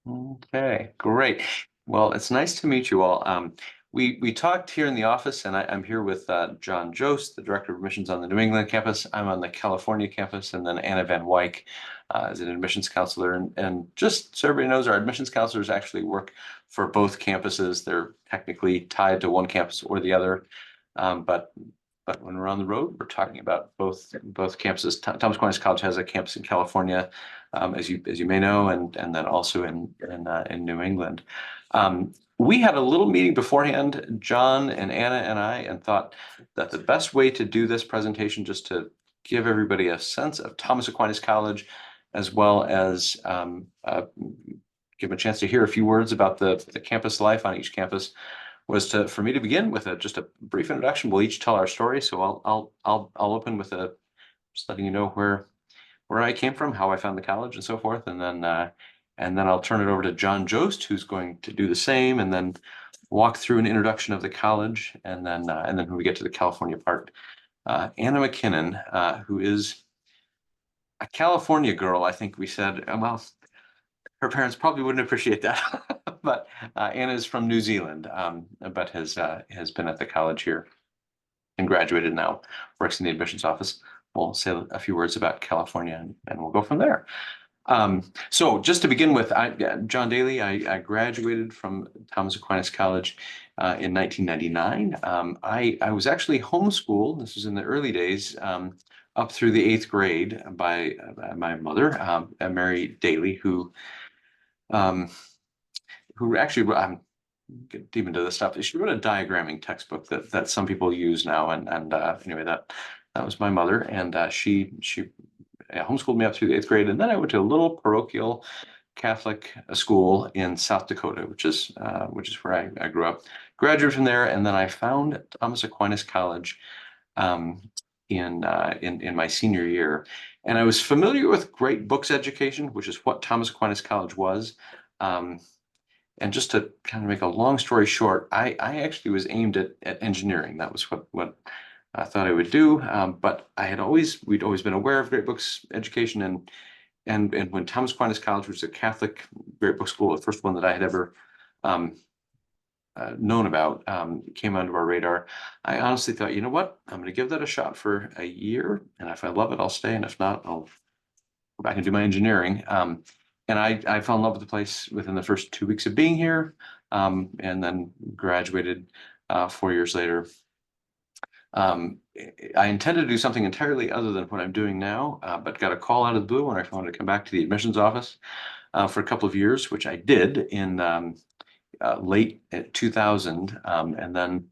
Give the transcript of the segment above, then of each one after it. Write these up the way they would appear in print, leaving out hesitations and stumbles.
Okay, great. Well, it's nice to meet you all. We talked here in the office, and I'm here with John Jost, the Director of Admissions on the New England campus. I'm on the California campus, and then Anna Van Wyk is an admissions counselor. And just so everybody knows, our admissions counselors actually work for both campuses. They're technically tied to one campus or the other, but when we're on the road, we're talking about both campuses. Thomas Aquinas College has a campus in California, as you may know, and then also in New England. We had a little meeting beforehand, John and Anna and I, and thought that the best way to do this presentation, just to give everybody a sense of Thomas Aquinas College, as well as give them a chance to hear a few words about the campus life on each campus, was for me to begin with just a brief introduction. We'll each tell our story. So I'll open with just letting you know where I came from, how I found the college, and so forth, and then I'll turn it over to John Jost, who's going to do the same, and then walk through an introduction of the college, and then when we get to the California part, Anna McKinnon, who is a California girl, I think we said. Well, her parents probably wouldn't appreciate that, but Anna is from New Zealand, but has been at the college here and graduated now, works in the admissions office. We'll say a few words about California, and we'll go from there. So just to begin with, John Daly, I graduated from Thomas Aquinas College in 1999. I was actually homeschooled. This was in the early days, up through the 8th grade by my mother, Mary Daly, who actually, get deep into this stuff. She wrote a diagramming textbook that some people use now, and anyway, that was my mother, and she homeschooled me up through the 8th grade, and then I went to a little parochial Catholic school in South Dakota, which is where I grew up. Graduated from there, and then I found Thomas Aquinas College in my senior year, and I was familiar with Great Books Education, which is what Thomas Aquinas College was. And just to kind of make a long story short, I actually was aimed at engineering. That was what I thought I would do. But we'd always been aware of Great Books Education, and when Thomas Aquinas College, which is a Catholic Great Book school, the first one that I had ever known about, came onto our radar, I honestly thought, you know what, I'm going to give that a shot for a year, and if I love it, I'll stay, and if not, I'll go back and do my engineering. And I fell in love with the place within the first 2 weeks of being here, and then graduated 4 years later. I intended to do something entirely other than what I'm doing now, but got a call out of the blue when I wanted to come back to the admissions office for a couple of years, which I did in late 2000, and then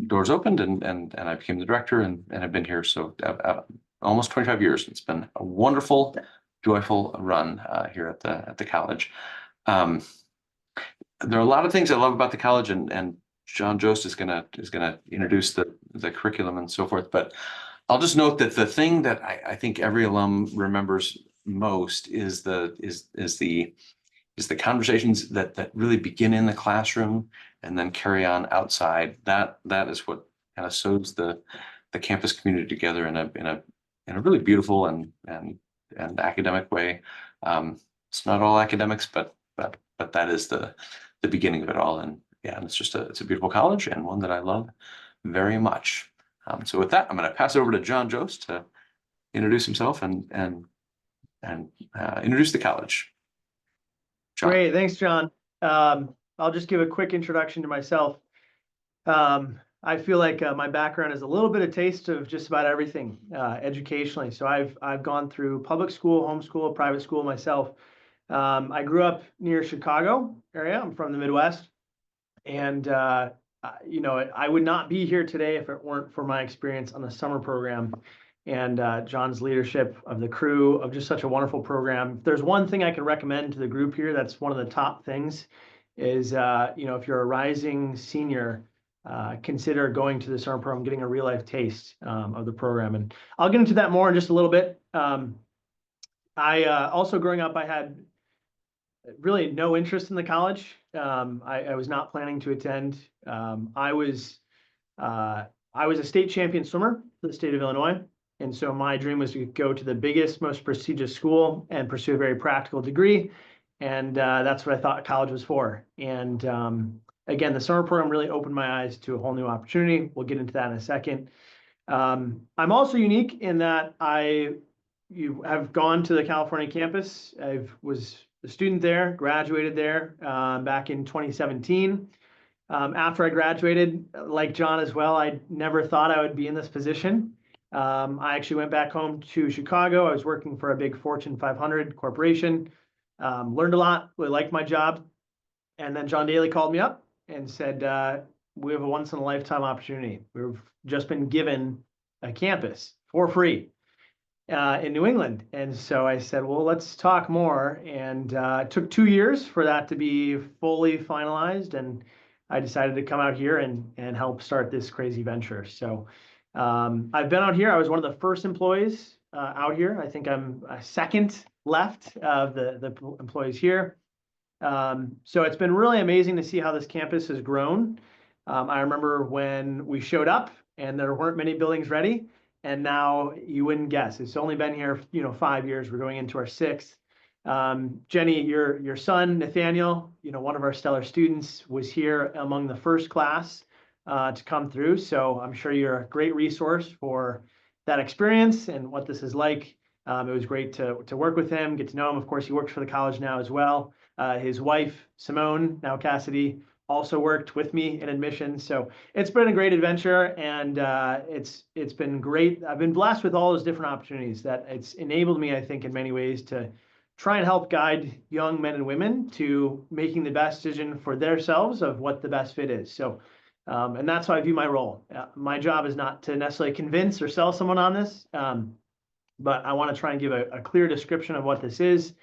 doors opened, and I became the director, and I've been here almost 25 years. It's been a wonderful, joyful run here at the college. There are a lot of things I love about the college, and John Jost is gonna introduce the curriculum and so forth. But I'll just note that the thing that I think every alum remembers most is the conversations that really begin in the classroom and then carry on outside. That is what kind of sews the campus community together in a really beautiful and academic way. It's not all academics, but that is the beginning of it all. And yeah, and it's a beautiful college, and one that I love very much. So with that, I'm going to pass it over to John Jost to introduce himself and introduce the college. John. Great, thanks, John. I'll just give a quick introduction to myself. I feel like my background is a little bit of taste of just about everything educationally. So I've gone through public school, homeschool, private school myself. I grew up near Chicago area. I'm from the Midwest, and I would not be here today if it weren't for my experience on the summer program and John's leadership of the crew of just such a wonderful program. If there's one thing I can recommend to the group here, that's one of the top things, is if you're a rising senior, consider going to the summer program, getting a real life taste of the program. And I'll get into that more in just a little bit. I also, growing up, I had really no interest in the college. I was not planning to attend. I was a state champion swimmer for the state of Illinois. And so my dream was to go to the biggest, most prestigious school and pursue a very practical degree. And that's what I thought college was for. And again, the summer program really opened my eyes to a whole new opportunity. We'll get into that in a second. I'm also unique in that you have gone to the California campus. I was a student there, graduated there back in 2017. After I graduated, like John as well, I never thought I would be in this position. I actually went back home to Chicago. I was working for a big Fortune 500 corporation, learned a lot, really liked my job. And then John Daly called me up and said, we have a once in a lifetime opportunity. We've just been given a campus for free in New England. And so I said, well, let's talk more. And it took 2 years for that to be fully finalized. And I decided to come out here and help start this crazy venture. So I've been out here. I was one of the first employees out here. I think I'm second left of the employees here. So it's been really amazing to see how this campus has grown. I remember when we showed up and there weren't many buildings ready, and now you wouldn't guess. It's only been here, 5 years. We're going into our sixth. Jenny, your son, Nathaniel, one of our stellar students, was here among the first class to come through. So I'm sure you're a great resource for that experience and what this is like. It was great to work with him, get to know him. Of course, he works for the college now as well. His wife, Simone, now Cassidy, also worked with me in admissions. So it's been a great adventure, and it's been great. I've been blessed with all those different opportunities that it's enabled me, I think, in many ways to try and help guide young men and women to making the best decision for themselves of what the best fit is. So, and that's how I view my role. My job is not to necessarily convince or sell someone on this, but I want to try and give a clear description of what this is.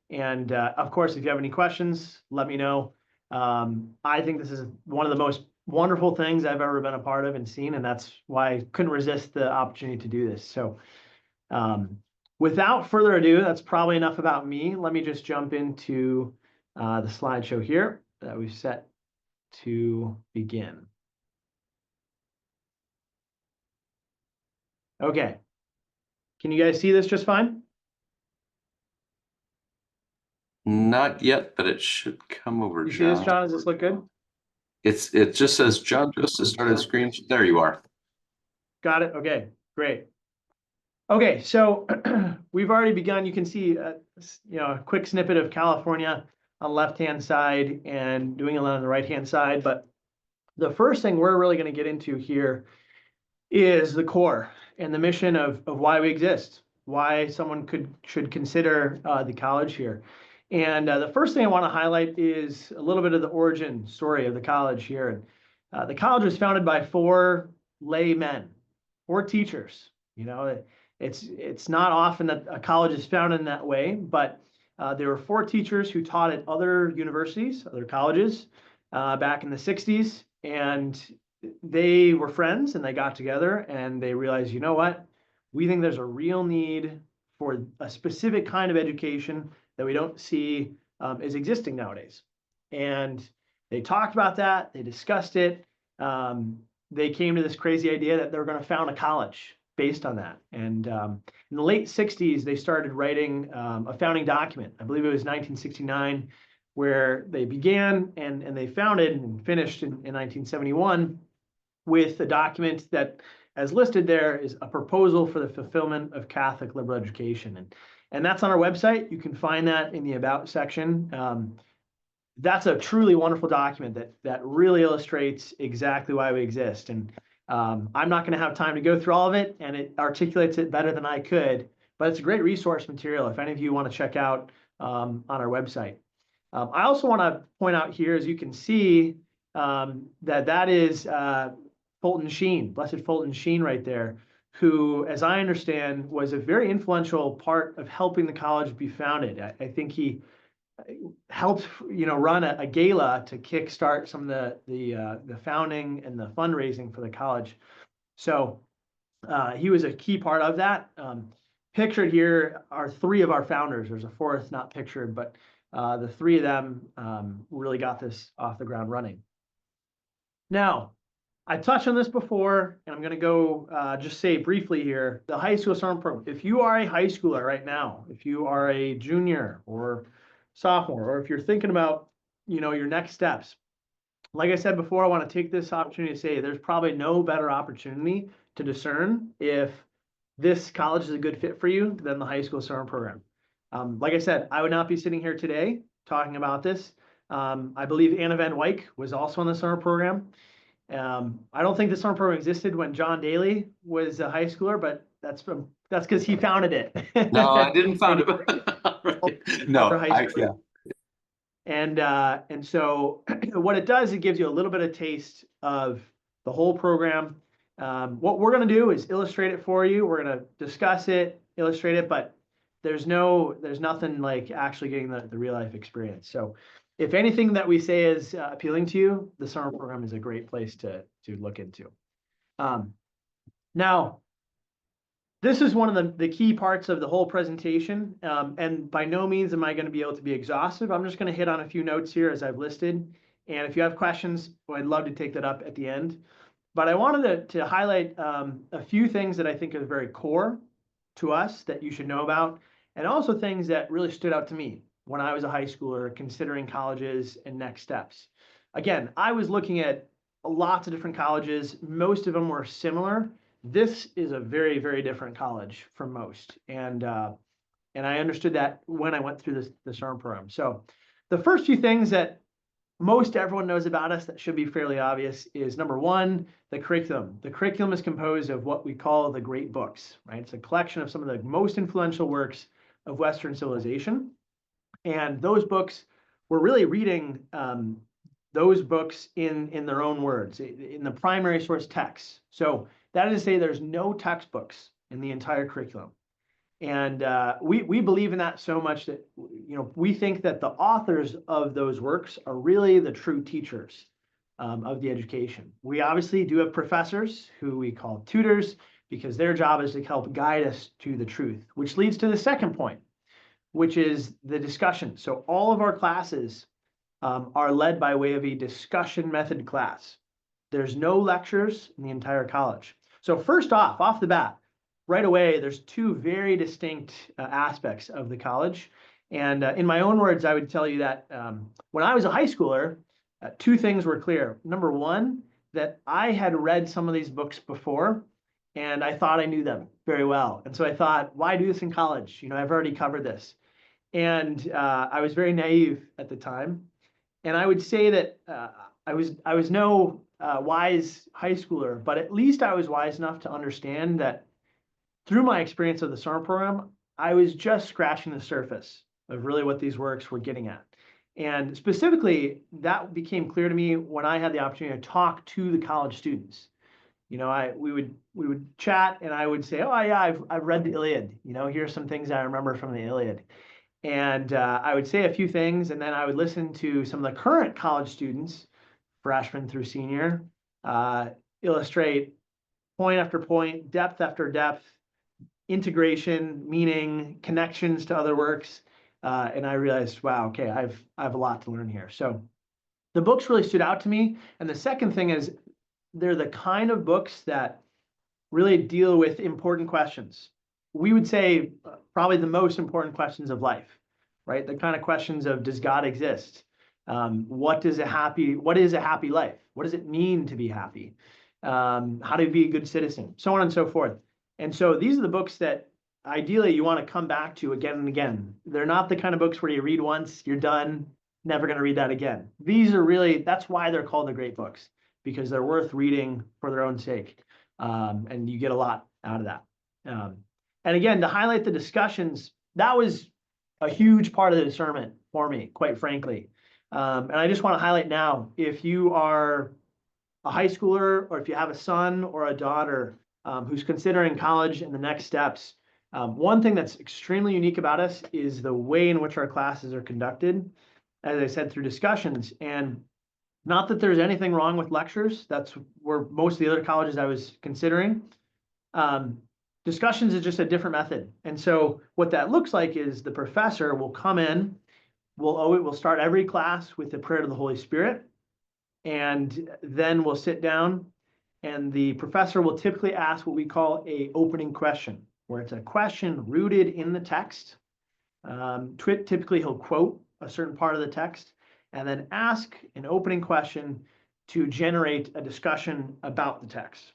And of course, if you have any questions, let me know. I think this is one of the most wonderful things I've ever been a part of and seen, and that's why I couldn't resist the opportunity to do this. So without further ado, that's probably enough about me. Let me just jump into the slideshow here that we've set to begin. Okay. Can you guys see this just fine? Not yet, but it should come over, You see this, John. John? Does this look good? It just says John Joseph started screen. There you are. Got it. Okay, great. Okay, so we've already begun. You can see a quick snippet of California on the left-hand side and New England on the right-hand side. But the first thing we're really going to get into here is the core and the mission of why we exist, why someone should consider the college here. And the first thing I want to highlight is a little bit of the origin story of the college here. The college was founded by 4 laymen, 4 teachers. It's not often that a college is founded in that way, but there were 4 teachers who taught at other universities, other colleges back in the 60s, and they were friends and they got together and they realized, you know what, we think there's a real need for a specific kind of education that we don't see is existing nowadays. And they talked about that, they discussed it, they came to this crazy idea that they were going to found a college based on that. And in the late 60s, they started writing a founding document. I believe it was 1969, where they began and they founded and finished in 1971 with a document that, as listed there, is a proposal for the fulfillment of Catholic liberal education. And that's on our website. You can find that in the About section. That's a truly wonderful document that really illustrates exactly why we exist. And I'm not going to have time to go through all of it, and it articulates it better than I could, but it's a great resource material if any of you want to check out on our website. I also want to point out here, as you can see, that is Fulton Sheen, Blessed Fulton Sheen right there, who, as I understand, was a very influential part of helping the college be founded. I think he helped, run a gala to kickstart some of the founding and the fundraising for the college. So he was a key part of that. Pictured here are 3 of our founders. There's a 4th not pictured, but the 3 of them really got this off the ground running. Now, I touched on this before, and I'm going to go just say briefly here, the high school summer program. If you are a high schooler right now, if you are a junior or sophomore, or if you're thinking about, your next steps, like I said before, I want to take this opportunity to say there's probably no better opportunity to discern if this college is a good fit for you than the high school summer program. Like I said, I would not be sitting here today talking about this. I believe Anna Van Wyck was also in the summer program. I don't think the summer program existed when John Daly was a high schooler, but that's because he founded it. No, I didn't found it. For No, high school. And so what it does, it gives you a little bit of taste of the whole program. What we're going to do is illustrate it for you. We're going to discuss it, illustrate it, but there's nothing like actually getting the real life experience. So if anything that we say is appealing to you, the summer program is a great place to look into. Now, this is one of the key parts of the whole presentation, and by no means am I going to be able to be exhaustive. I'm just going to hit on a few notes here as I've listed, and if you have questions, I'd love to take that up at the end. But I wanted to highlight a few things that I think are very core to us that you should know about, and also things that really stood out to me when I was a high schooler considering colleges and next steps. Again, I was looking at lots of different colleges. Most of them were similar. This is a very, very different college from most. And I understood that when I went through the summer program. So the first few things that most everyone knows about us that should be fairly obvious is, number one, the curriculum. The curriculum is composed of what we call the great books, right? It's a collection of some of the most influential works of Western civilization. And those books, we're really reading those books in their own words, in the primary source texts. So that is to say there's no textbooks in the entire curriculum. And we believe in that so much that, we think that the authors of those works are really the true teachers of the education. We obviously do have professors who we call tutors because their job is to help guide us to the truth, which leads to the second point, which is the discussion. So all of our classes are led by way of a discussion method class. There's no lectures in the entire college. So first off the bat, right away, there's two very distinct aspects of the college. And in my own words, I would tell you that when I was a high schooler, two things were clear. Number one, that I had read some of these books before, and I thought I knew them very well. And so I thought, why do this in college? I've already covered this. And I was very naive at the time. And I would say that I was no wise high schooler, but at least I was wise enough to understand that through my experience of the summer program, I was just scratching the surface of really what these works were getting at. And specifically, that became clear to me when I had the opportunity to talk to the college students. We would chat, and I would say, "Oh yeah, I've read the Iliad. Here's some things I remember from the Iliad." And I would say a few things, and then I would listen to some of the current college students, freshman through senior, illustrate point after point, depth after depth, integration, meaning, connections to other works. And I realized, wow, okay, I have a lot to learn here. So the books really stood out to me. And the second thing is they're the kind of books that really deal with important questions. We would say probably the most important questions of life, right? The kind of questions of, does God exist? What is a happy life? What does it mean to be happy? How to be a good citizen? So on and so forth. And so these are the books that ideally you want to come back to again and again. They're not the kind of books where you read once, you're done, never going to read that again. These are really, that's why they're called the great books, because they're worth reading for their own sake. And you get a lot out of that. And again, to highlight the discussions, that was a huge part of the discernment for me, quite frankly. And I just want to highlight now, if you are a high schooler, or if you have a son or a daughter who's considering college and the next steps, one thing that's extremely unique about us is the way in which our classes are conducted, as I said, through discussions. And not that there's anything wrong with lectures. That's where most of the other colleges I was considering. Discussions is just a different method. And so what that looks like is the professor will come in, we'll start every class with the prayer to the Holy Spirit, and then we'll sit down, and the professor will typically ask what we call a opening question, where it's a question rooted in the text. Typically he'll quote a certain part of the text and then ask an opening question to generate a discussion about the text.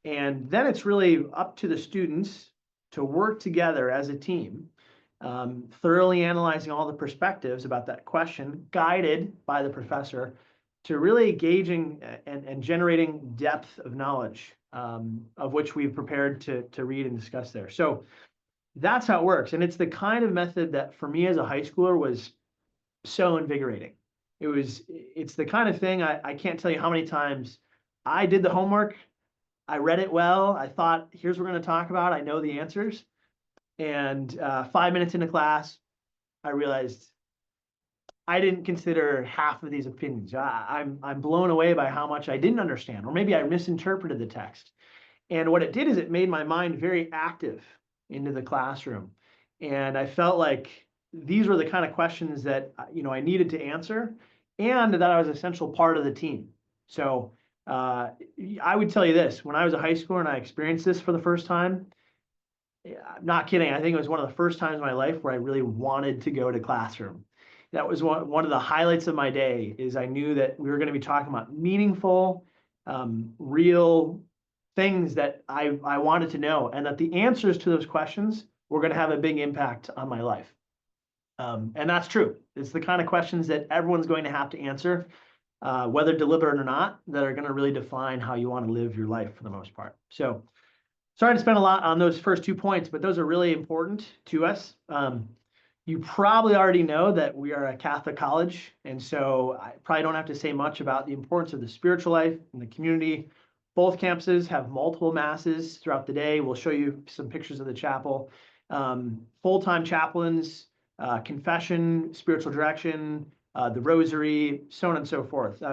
And then it's really up to the students to work together as a team, thoroughly analyzing all the perspectives about that question, guided by the professor, to really engaging and generating depth of knowledge, of which we've prepared to read and discuss there. So that's how it works. And it's the kind of method that for me as a high schooler was so invigorating. It's the kind of thing I can't tell you how many times I did the homework, I read it well, I thought, here's what we're going to talk about, I know the answers. And 5 minutes into class, I realized I didn't consider half of these opinions. I'm blown away by how much I didn't understand, or maybe I misinterpreted the text. And what it did is it made my mind very active into the classroom. And I felt like these were the kind of questions that I needed to answer, and that I was an essential part of the team. So I would tell you this: when I was a high schooler and I experienced this for the first time, I'm not kidding. I think it was one of the first times in my life where I really wanted to go to classroom. That was one of the highlights of my day. Is I knew that we were going to be talking about meaningful, real things that I wanted to know, and that the answers to those questions were going to have a big impact on my life. And that's true. It's the kind of questions that everyone's going to have to answer, whether deliberate or not, that are going to really define how you want to live your life for the most part. So sorry to spend a lot on those first 2 points, but those are really important to us. You probably already know that we are a Catholic college, and so I probably don't have to say much about the importance of the spiritual life in the community. Both campuses have multiple masses throughout the day. We'll show you some pictures of the chapel. Full-time chaplains, confession, spiritual direction, the rosary, so on and so forth.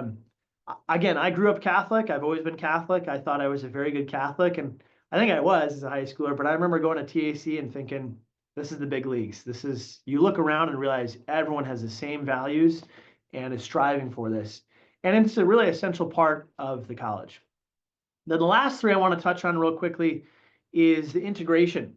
Again, I grew up Catholic. I've always been Catholic. I thought I was a very good Catholic, and I think I was as a high schooler, but I remember going to TAC and thinking, this is the big leagues. You look around and realize everyone has the same values and is striving for this. And it's a really essential part of the college. Then the last three I want to touch on real quickly is the integration.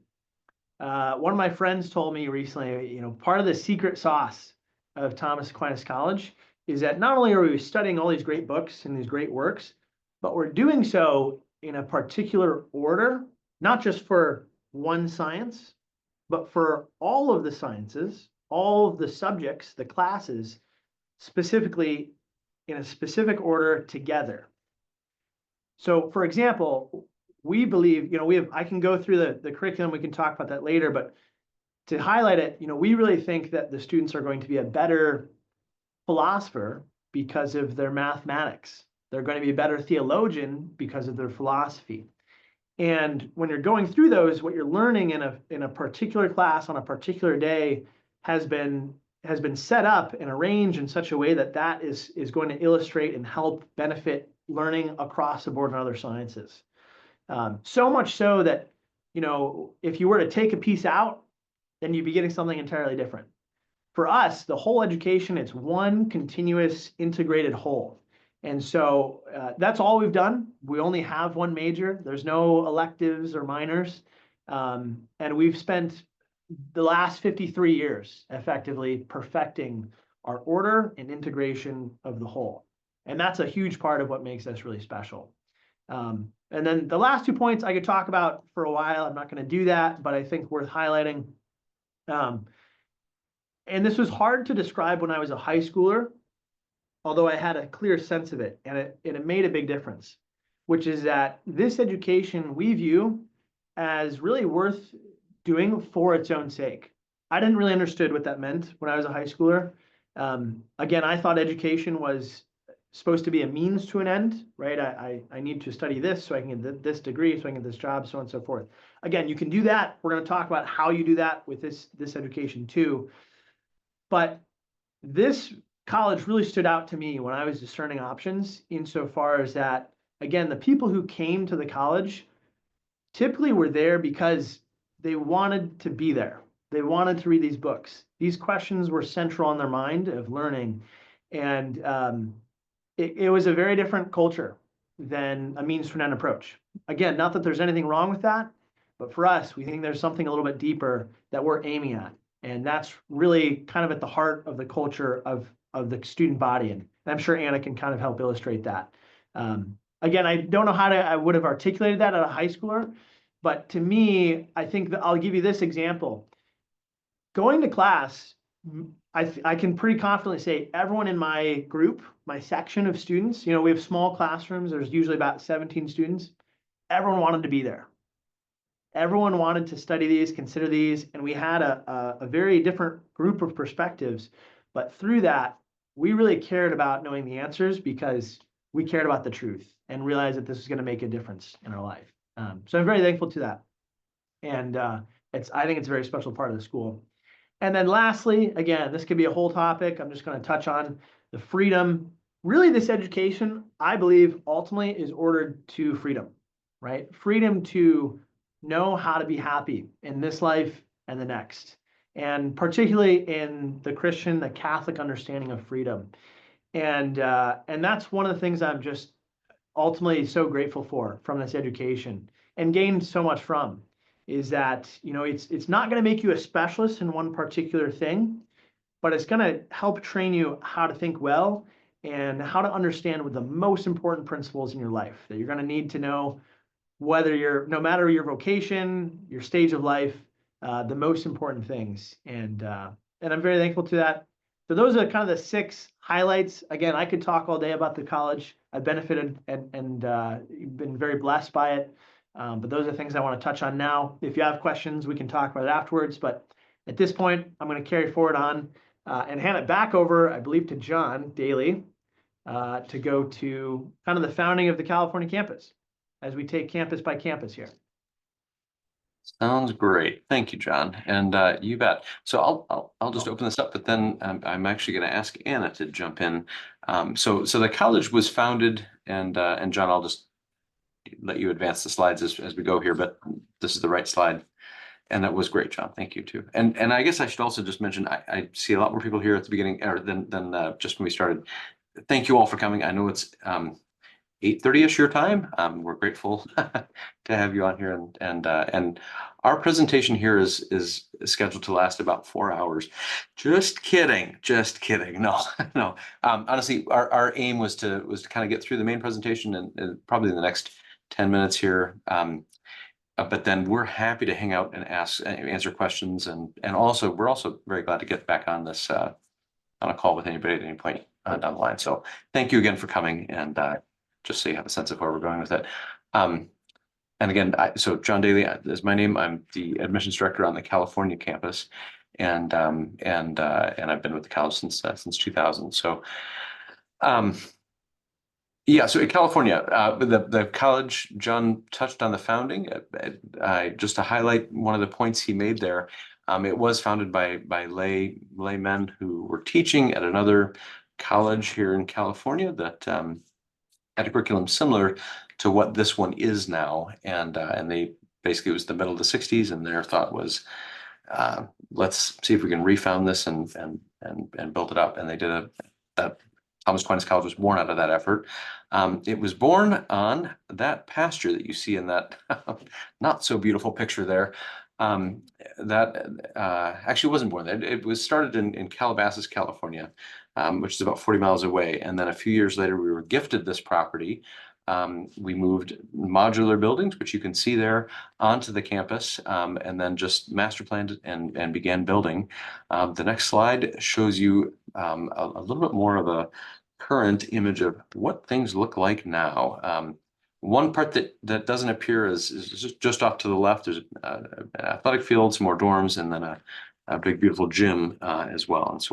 One of my friends told me recently, part of the secret sauce of Thomas Aquinas College is that not only are we studying all these great books and these great works, but we're doing so in a particular order, not just for one science, but for all of the sciences, all of the subjects, the classes, specifically in a specific order together. So for example, we believe, I can go through the curriculum, we can talk about that later, but to highlight it, we really think that the students are going to be a better philosopher because of their mathematics. They're going to be a better theologian because of their philosophy. And when you're going through those, what you're learning in a particular class on a particular day has been set up and arranged in such a way that is going to illustrate and help benefit learning across the board in other sciences. So much so that, if you were to take a piece out, then you'd be getting something entirely different. For us, the whole education, it's one continuous integrated whole. And so that's all we've done. We only have one major. There's no electives or minors. And we've spent the last 53 years effectively perfecting our order and integration of the whole. And that's a huge part of what makes us really special. And then the last 2 points I could talk about for a while. I'm not going to do that, but I think worth highlighting. And this was hard to describe when I was a high schooler, although I had a clear sense of it, and it made a big difference, which is that this education we view as really worth doing for its own sake. I didn't really understand what that meant when I was a high schooler. Again, I thought education was supposed to be a means to an end, right? I need to study this so I can get this degree, so I can get this job, so on and so forth. Again, you can do that. We're going to talk about how you do that with this education too. But this college really stood out to me when I was discerning options, insofar as that, again, the people who came to the college typically were there because they wanted to be there. They wanted to read these books. These questions were central in their mind of learning. And it was a very different culture than a means to an end approach. Again, not that there's anything wrong with that, but for us, we think there's something a little bit deeper that we're aiming at. And that's really kind of at the heart of the culture of the student body. And I'm sure Anna can kind of help illustrate that. Again, I don't know how I would have articulated that at a high schooler, but to me, I think that I'll give you this example. Going to class, I can pretty confidently say everyone in my group, my section of students, we have small classrooms. There's usually about 17 students. Everyone wanted to be there. Everyone wanted to study these, consider these, and we had a very different group of perspectives. But through that, we really cared about knowing the answers because we cared about the truth and realized that this was going to make a difference in our life. So I'm very thankful to that. And I think it's a very special part of the school. And then lastly, again, this could be a whole topic. I'm just going to touch on the freedom. Really, this education, I believe, ultimately is ordered to freedom, right? Freedom to know how to be happy in this life and the next. And particularly in the Christian, the Catholic understanding of freedom. And that's one of the things I'm just ultimately so grateful for from this education and gained so much from is that it's not going to make you a specialist in one particular thing, but it's going to help train you how to think well and how to understand what the most important principles in your life that you're going to need to know, no matter your vocation, your stage of life, the most important things. And I'm very thankful to that. So those are kind of the 6 highlights. Again, I could talk all day about the college. I've benefited and been very blessed by it. But those are things I want to touch on now. If you have questions, we can talk about it afterwards. But at this point, I'm going to carry forward on and hand it back over, I believe, to John Daly to go to kind of the founding of the California campus as we take campus by campus here. Sounds great. Thank you, John. And you bet. So I'll just open this up, but then I'm actually going to ask Anna to jump in. So the college was founded, and John, I'll just let you advance the slides as we go here, but this is the right slide. And that was great, John. Thank you too. And I guess I should also just mention I see a lot more people here at the beginning than just when we started. Thank you all for coming. I know it's 8:30ish your time. We're grateful to have you on here, and our presentation here is scheduled to last about 4 hours. Just kidding, just kidding. No, no. Honestly, our aim was to kind of get through the main presentation and probably in the next 10 minutes here. But then we're happy to hang out and answer questions, and also we're also very glad to get back on this on a call with anybody at any point down the line. So thank you again for coming, and just so you have a sense of where we're going with it. And again, so John Daly is my name. I'm the admissions director on the California campus, and I've been with the college since 2000. So. Yeah, so in California, the college, John touched on the founding. Just to highlight one of the points he made there, it was founded by laymen who were teaching at another college here in California that had a curriculum similar to what this one is now, and they basically, it was the middle of the '60s, and their thought was, let's see if we can refound this and build it up, and they did that. Thomas Aquinas College was born out of that effort. It was born on that pasture that you see in that not so beautiful picture there. That actually wasn't born there. It was started in Calabasas, California, which is about 40 miles away. And then a few years later, we were gifted this property. We moved modular buildings, which you can see there, onto the campus, and then just master planned and began building. The next slide shows you a little bit more of a current image of what things look like now. One part that doesn't appear is just off to the left. There's an athletic field, some more dorms, and then a big beautiful gym as well. And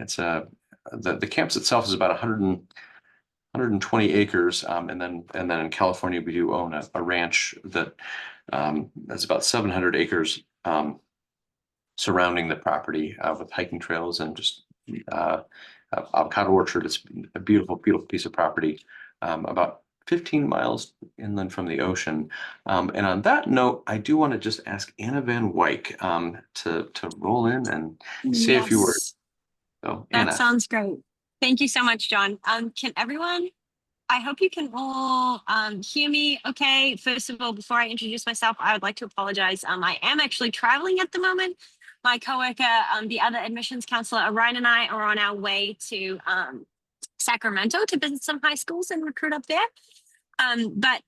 so the campus itself is about 120 acres, and then in California we do own a ranch that's about 700 acres surrounding the property with hiking trails and just avocado orchard. It's a beautiful, beautiful piece of property, about 15 miles inland from the ocean. And on that note, I do want to just ask Anna Van Wyk to roll in and say a few words. So, That Anna. sounds great. Thank you so much, John. Can everyone I hope you can all hear me okay. First of all, before I introduce myself, I would like to apologize. I am actually traveling at the moment. My coworker, the other admissions counselor, Ryan, and I are on our way to Sacramento to visit some high schools and recruit up there. But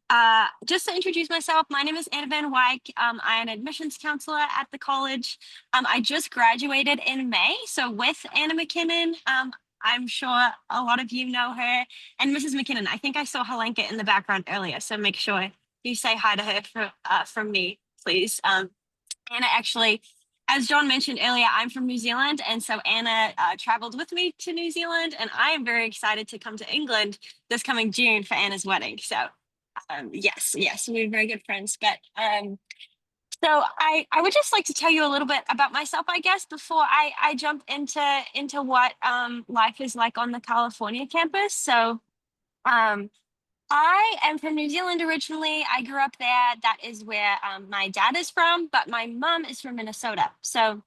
just to introduce myself, my name is Anna Van Wyk. I am an admissions counselor at the college. I just graduated in May. So with Anna McKinnon, I'm sure a lot of you know her. And Mrs. McKinnon, I think I saw Helenka in the background earlier. So make sure you say hi to her from me, please. Anna actually, as John mentioned earlier, I'm from New Zealand. And so Anna traveled with me to New Zealand. And I am very excited to come to England this coming June for Anna's wedding. So yes, we're very good friends. But I would just like to tell you a little bit about myself, I guess, before I jump into what life is like on the California campus. So um, I am from New Zealand originally. I grew up there. That is where my dad is from, but my mom is from Minnesota. So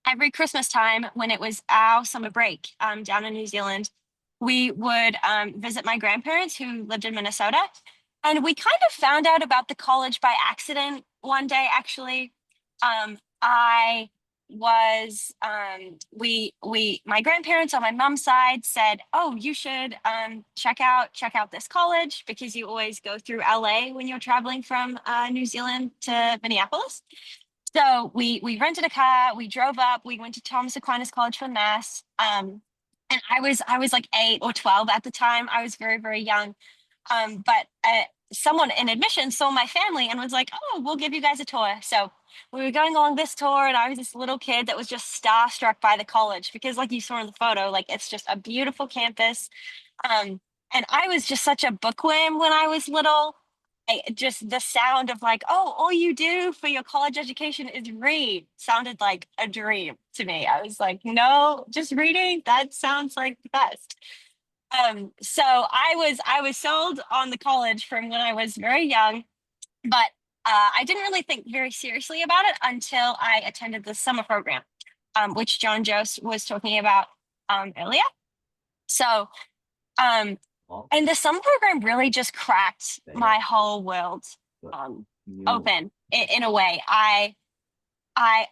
every Christmas time when it was our summer break down in New Zealand, we would visit my grandparents who lived in Minnesota. And we kind of found out about the college by accident one day, actually. I was my grandparents on my mom's side said, oh, you should check out this college because you always go through LA when you're traveling from New Zealand to Minneapolis. So we rented a car, we drove up, we went to Thomas Aquinas College for Mass. And I was like 8 or 12 at the time. I was very, very young. But someone in admission saw my family and was like, oh, we'll give you guys a tour. So we were going along this tour, and I was this little kid that was just starstruck by the college because, like you saw in the photo, like it's just a beautiful campus. Um, and I was just such a bookworm when I was little. Just the sound of like, oh, all you do for your college education is read sounded like a dream to me. I was like, no, just reading, that sounds like the best. So I was sold on the college from when I was very young, but I didn't really think very seriously about it until I attended the summer program, which John Jost was talking about earlier. So um, and the summer program really just cracked my whole world open in a way. I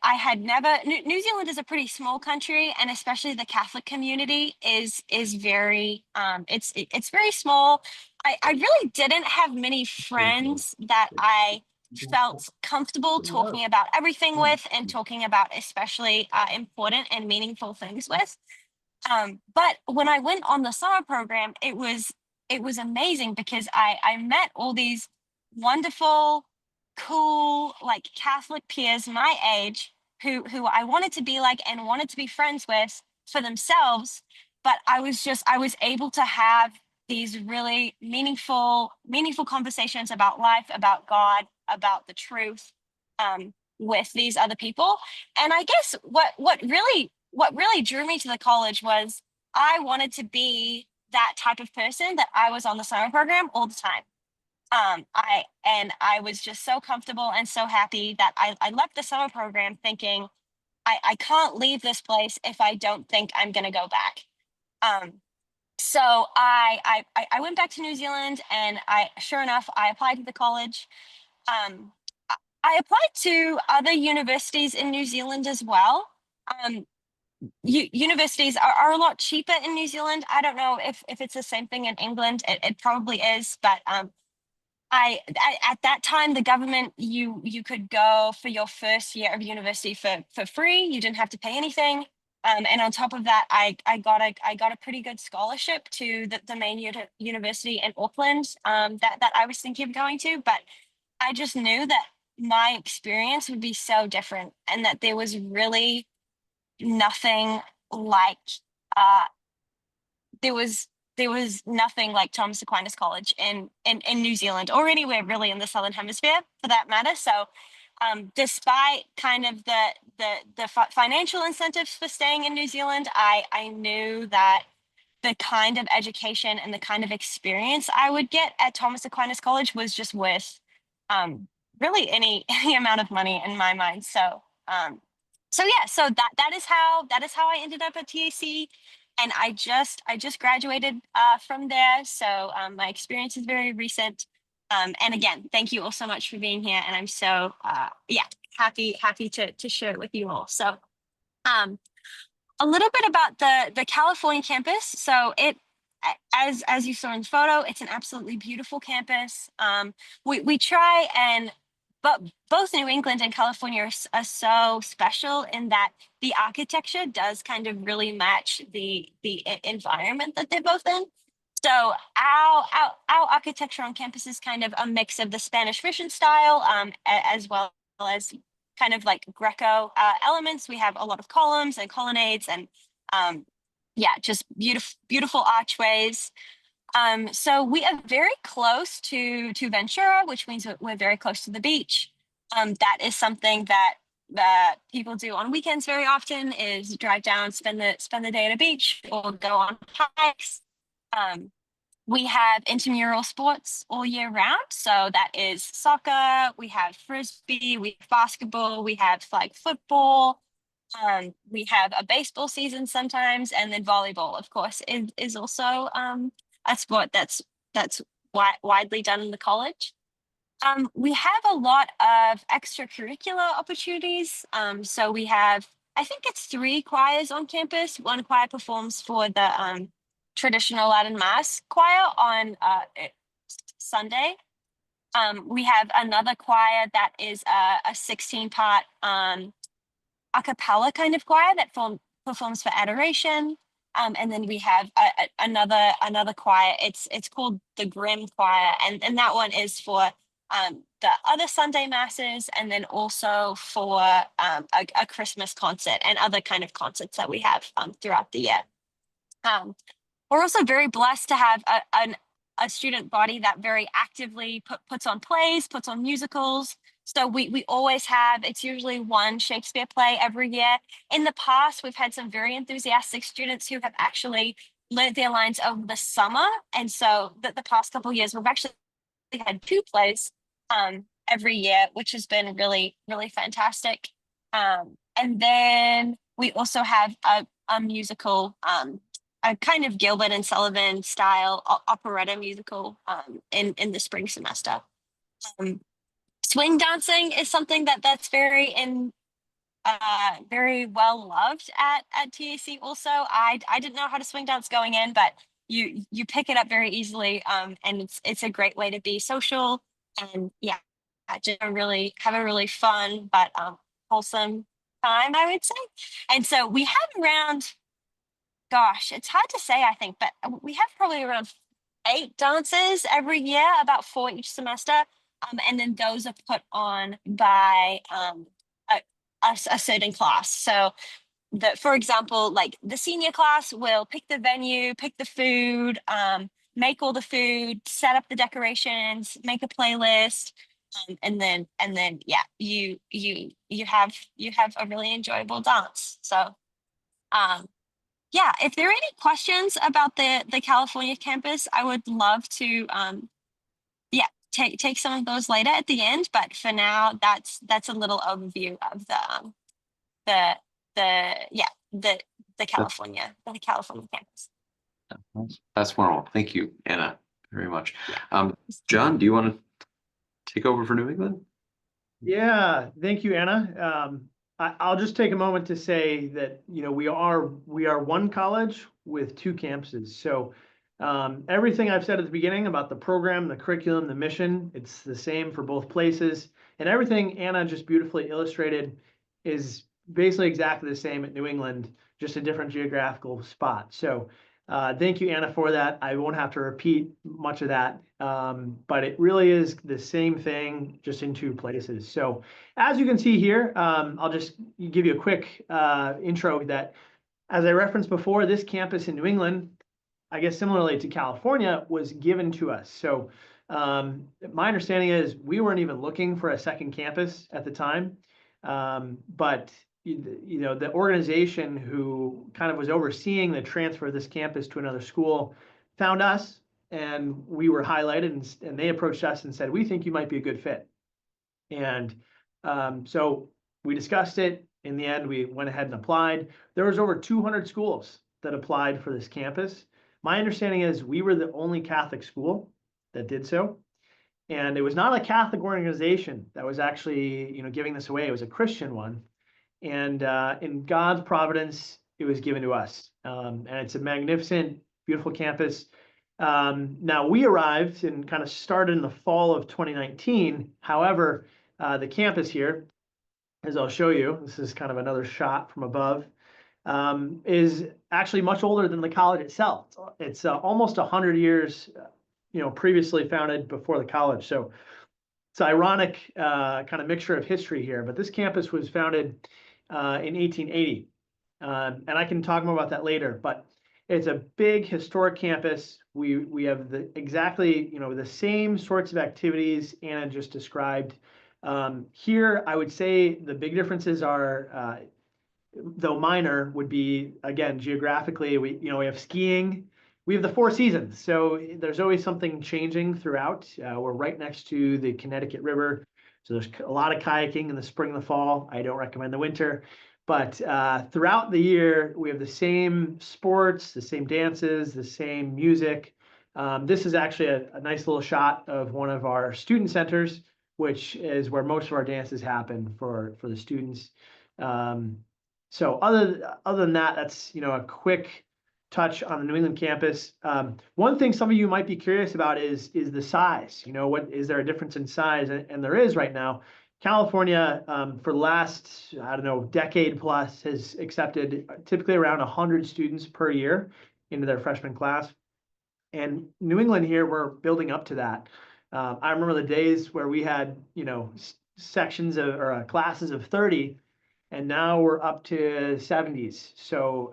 had never. New Zealand is a pretty small country, and especially the Catholic community is very it's very small. I really didn't have many friends that I felt comfortable talking about everything with and talking about especially important and meaningful things with. But when I went on the summer program, it was amazing because I met all these wonderful, cool, like Catholic peers my age who I wanted to be like and wanted to be friends with for themselves. But I was able to have these really meaningful conversations about life, about God, about the truth, with these other people. And I guess what really drew me to the college was I wanted to be that type of person that I was on the summer program all the time. I was just so comfortable and so happy that I left the summer program thinking I can't leave this place if I don't think I'm gonna go back. Um, so I went back to New Zealand, and I sure enough I applied to the college. Um, I applied to other universities in New Zealand as well. Um, universities are a lot cheaper in New Zealand. I don't know if it's the same thing in England. It probably is, but I at that time the government you could go for your first year of university for free. You didn't have to pay anything. And on top of that, I got a pretty good scholarship to the main university in Auckland that I was thinking of going to, but I just knew that my experience would be so different and that there was really nothing like uh there was nothing like Thomas Aquinas College in New Zealand or anywhere really in the Southern Hemisphere for that matter. So despite kind of the financial incentives for staying in New Zealand, I knew that the kind of education and the kind of experience I would get at Thomas Aquinas College was just worth um, really any amount of money in my mind. So yeah, so that is how I ended up at TAC. and I just graduated from there, so my experience is very recent. And again, thank you all so much for being here, and I'm so yeah, happy to share it with you all. So a little bit about the California campus. So as you saw in the photo, it's an absolutely beautiful campus. We try and, but both New England and California are so special in that the architecture does kind of really match the environment that they're both in. So our architecture on campus is kind of a mix of the Spanish Mission style, as well as kind of like Greco elements. We have a lot of columns and colonnades, and yeah, just beautiful archways. So we are very close to Ventura, which means that we're very close to the beach. That is something that people do on weekends very often, is drive down, spend the day at a beach, or go on hikes. We have intramural sports all year round. So that is soccer, we have frisbee, we have basketball, we have flag football. We have a baseball season sometimes, and then volleyball, of course, is also a sport that's widely done in the college. We have a lot of extracurricular opportunities. So we have, I think it's 3 choirs on campus. One choir performs for the traditional Latin Mass choir on Sunday. We have another choir that is a 16-part a cappella kind of choir that performs for adoration. And then we have another choir. It's called the Grimm Choir, and that one is for the other Sunday masses, and then also for a Christmas concert and other kind of concerts that we have throughout the year. We're also very blessed to have a student body that very actively puts on plays, puts on musicals. So we always have, it's usually one Shakespeare play every year. In the past, we've had some very enthusiastic students who have actually learned their lines over the summer. And so the past couple of years, we've actually had 2 plays every year, which has been really, really fantastic. And then we also have a musical, a kind of Gilbert and Sullivan style operetta musical in the spring semester. Swing dancing is something that's very very well loved at TAC. Also, I didn't know how to swing dance going in, but you pick it up very easily, and it's a great way to be social, and yeah, just have a really fun but wholesome time, I would say. And so we have around, gosh, it's hard to say, I think, but we have probably around 8 dances every year, about 4 each semester. And then those are put on by a certain class. So for example, like the senior class will pick the venue, pick the food, make all the food, set up the decorations, make a playlist, and then yeah, you have a really enjoyable dance. So yeah, if there are any questions about the California campus, I would love to yeah, take some of those later at the end. But for now, that's a little overview of the California campus. That's wonderful. Thank you, Anna, very much. John, do you want to take over for New England? Yeah, thank you, Anna. I'll just take a moment to say that, we are one college with 2 campuses. So everything I've said at the beginning about the program, the curriculum, the mission, it's the same for both places. And everything Anna just beautifully illustrated is basically exactly the same at New England, just a different geographical spot. So thank you, Anna, for that. I won't have to repeat much of that, but it really is the same thing, just in 2 places. So as you can see here, I'll just give you a quick intro that, as I referenced before, this campus in New England, I guess similarly to California, was given to us. So my understanding is we weren't even looking for a second campus at the time, but the organization who kind of was overseeing the transfer of this campus to another school found us, and we were highlighted, and they approached us and said, we think you might be a good fit. And so we discussed it. In the end, we went ahead and applied. There was over 200 schools that applied for this campus. My understanding is we were the only Catholic school that did so. And it was not a Catholic organization that was actually, giving this away. It was a Christian one. And in God's providence, it was given to us. And it's a magnificent, beautiful campus. Now, we arrived and kind of started in the fall of 2019. However, the campus here, as I'll show you, this is kind of another shot from above, is actually much older than the college itself. It's almost 100 years, previously founded before the college. So it's ironic kind of mixture of history here, but this campus was founded in 1880. And I can talk more about that later, but it's a big historic campus. We have exactly the same sorts of activities Anna just described. Here, I would say the big differences are, though minor, would be, again, geographically, we have skiing. We have the 4 seasons, so there's always something changing throughout. We're right next to the Connecticut River, so there's a lot of kayaking in the spring and the fall. I don't recommend the winter, but throughout the year, we have the same sports, the same dances, the same music. This is actually a nice little shot of one of our student centers, which is where most of our dances happen for the students. So other than that, that's a quick touch on the New England campus. One thing some of you might be curious about is the size. What is there a difference in size? And there is right now. California, for the last, decade plus, has accepted typically around 100 students per year into their freshman class. And New England here, we're building up to that. I remember the days where we had, sections or classes of 30, and now we're up to 70s. So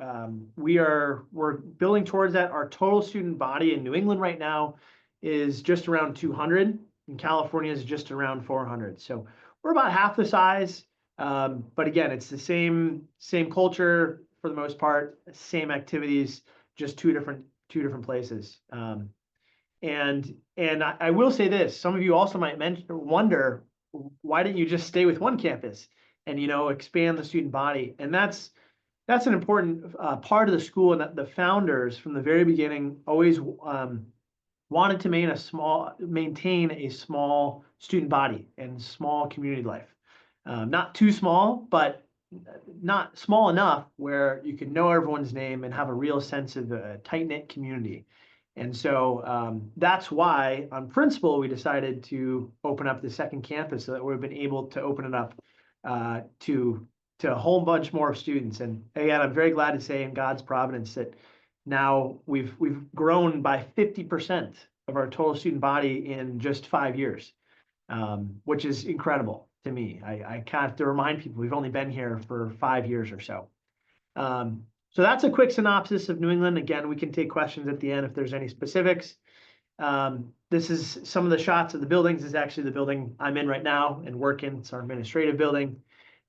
we're building towards that. Our total student body in New England right now is just around 200, and California is just around 400. So we're about half the size, but again, it's the same culture for the most part, same activities, just two different places. And I will say this: some of you also might wonder, why didn't you just stay with one campus and expand the student body? And that's an important part of the school, and that the founders from the very beginning always wanted to maintain a small student body and small community life. Not too small, but not small enough where you can know everyone's name and have a real sense of a tight-knit community. And so that's why, on principle, we decided to open up the second campus, so that we've been able to open it up to a whole bunch more students. And again, I'm very glad to say, in God's providence, that now we've grown by 50% of our total student body in just 5 years, which is incredible to me. I kind of have to remind people we've only been here for 5 years or so. So that's a quick synopsis of New England. Again, we can take questions at the end if there's any specifics. This is some of the shots of the buildings. This is actually the building I'm in right now and work in. It's our administrative building.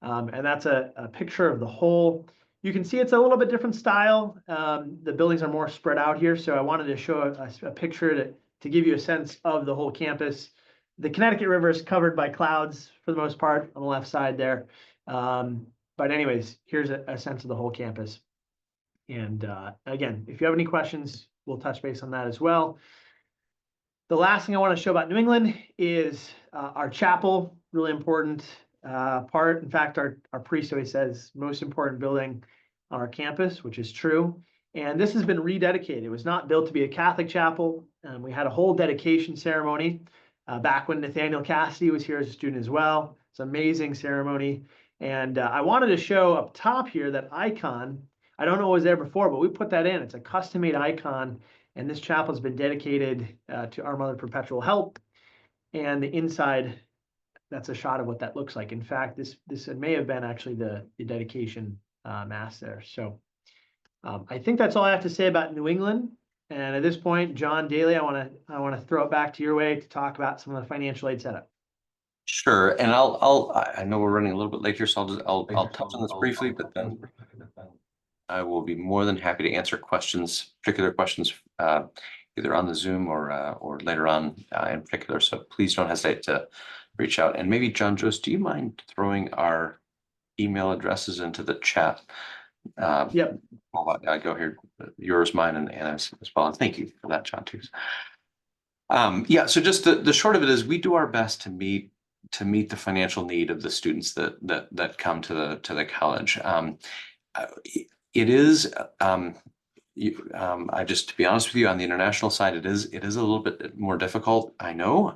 And that's a picture of the whole. You can see it's a little bit different style. The buildings are more spread out here. So I wanted to show a picture to give you a sense of the whole campus. The Connecticut River is covered by clouds for the most part on the left side there. But anyways, here's a sense of the whole campus. And again, if you have any questions, we'll touch base on that as well. The last thing I want to show about New England is our chapel, really important part. In fact, our priest always says most important building on our campus, which is true. And this has been rededicated. It was not built to be a Catholic chapel. We had a whole dedication ceremony back when Nathaniel Cassidy was here as a student as well. It's an amazing ceremony. And I wanted to show up top here that icon. I don't know what was there before, but we put that in. It's a custom-made icon, and this chapel has been dedicated to Our Mother Perpetual Help. And the inside, that's a shot of what that looks like. In fact, this may have been actually the dedication mass there. So I think that's all I have to say about New England. And at this point, John Daly, I want to throw it back to your way to talk about some of the financial aid setup. Sure, and I know we're running a little bit late here, so I'll touch on this briefly, but then I will be more than happy to answer particular questions, either on the Zoom or later on in particular. So please don't hesitate to reach out. And maybe, John Jost, do you mind throwing our email addresses into the chat Yep. I go here, yours, mine, and Anna's as well. And thank you for that, John, too. Yeah, so just the short of it is we do our best to meet the financial need of the students that come to the college. It is I just, to be honest with you, on the international side, it is a little bit more difficult. I know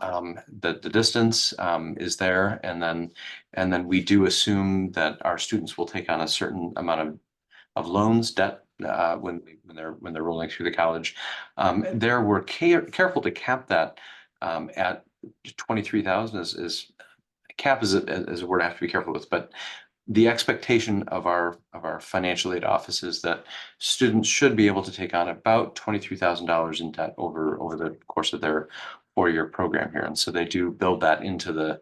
the distance is there, and then we do assume that our students will take on a certain amount of loans, debt, when they're rolling through the college. There we're careful to cap that at 23,000. Is cap is a word I have to be careful with, but the expectation of our financial aid office is that students should be able to take on about $23,000 in debt over the course of their 4-year program here, and so they do build that into the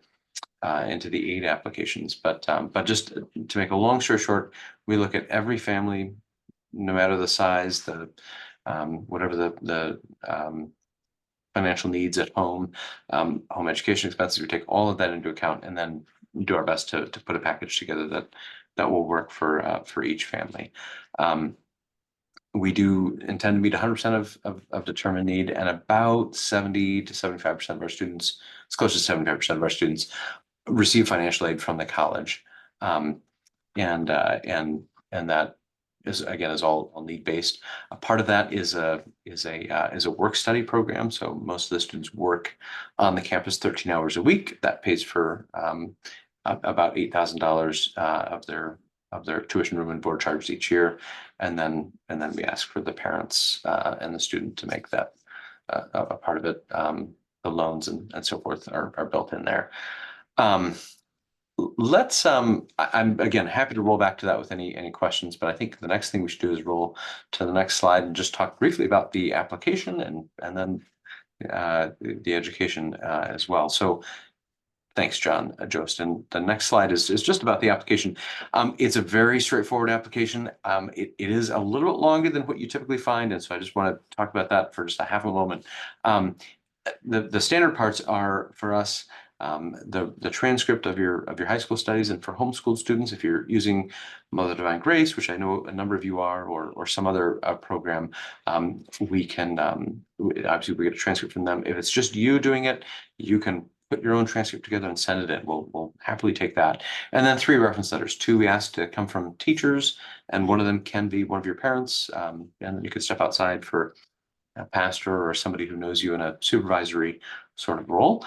aid applications. But just to make a long story short, we look at every family, no matter the size, whatever the financial needs at home, home education expenses. We take all of that into account, and then do our best to put a package together that will work for each family. We do intend to meet 100% of determined need, and about 70 to 75% of our students, it's close to 75% of our students, receive financial aid from the college. And that is all need based. A part of that is a work study program. So most of the students work on the campus 13 hours a week. That pays for about $8,000 of their tuition, room, and board charges each year, and then we ask for the parents and the student to make that a part of it. The loans and so forth are built in there. I'm again happy to roll back to that with any questions, but I think the next thing we should do is roll to the next slide and just talk briefly about the application and then the education as well. So thanks, John Jost. And the next slide is just about the application. It's a very straightforward application. It is a little bit longer than what you typically find, and so I just want to talk about that for just a half a moment. The standard parts are for us the transcript of your high school studies, and for homeschooled students, if you're using Mother Divine Grace, which I know a number of you are, or some other program, we can obviously we get a transcript from them. If it's just you doing it, you can put your own transcript together and send it in. We'll happily take that. And then 3 reference letters. 2 we ask to come from teachers, and one of them can be one of your parents, and then you could step outside for a pastor or somebody who knows you in a supervisory sort of role.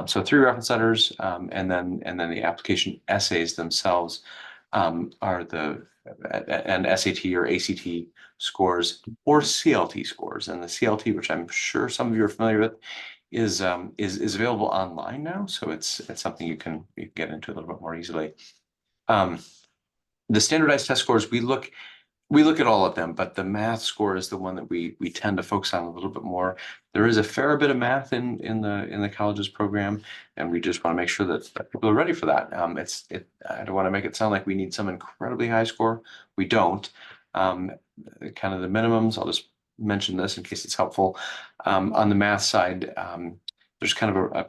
So 3 reference letters, and then the application essays themselves are and SAT or ACT scores or CLT scores. And the CLT, which I'm sure some of you are familiar with, is available online now. So it's something you can get into a little bit more easily. The standardized test scores, we look at all of them, but the math score is the one that we tend to focus on a little bit more. There is a fair bit of math in the college's program, and we just want to make sure that people are ready for that. I don't want to make it sound like we need some incredibly high score. We don't. Kind of the minimums, I'll just mention this in case it's helpful. On the math side, there's kind of